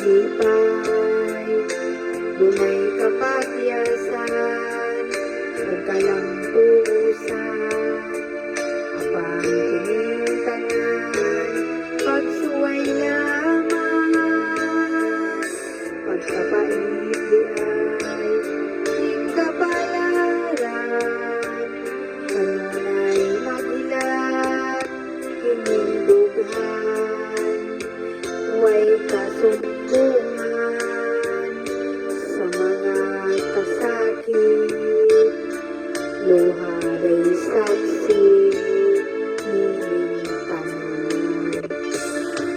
malipay, dunay kapatyasan, pagkalampusan, apang kining tanan, pagsuway lamang, pagkapait di ay ning kapalaran, kanunay mag-ilat, kining dughan, way kasumpungan sa mga kasakit, luharay saksi nining tanan.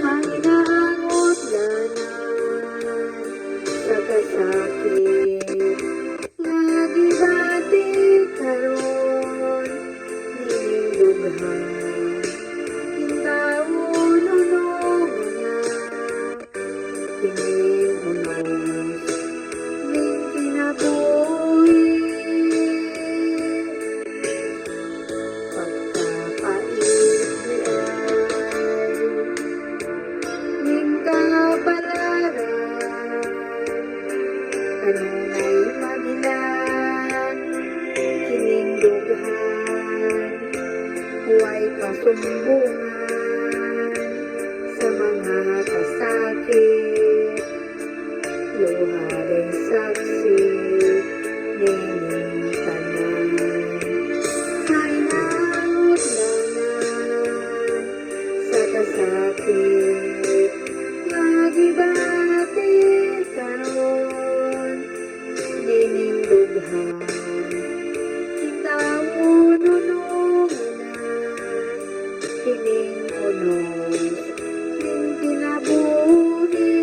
Hain na ang utlanan sa kasakit, nga gibati karon nining dughan, kining unos ning kinabuhi, pagkapait di ay ning kapalaran, kanunay magilan, kining dughan, huway kasumbungan sa mga kasakit, luharing saksi nining tanan. Hain na ang utlanan sa kasakit, nga gibati karon nining dughan, kitawon unungan, kining unos ning kinabuhi,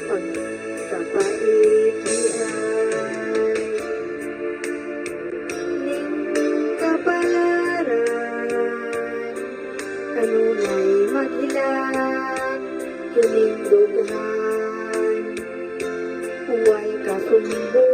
pagkapait di ay ning kapalaran, kanunay mag-ilan, kining dughan, huway kasumbo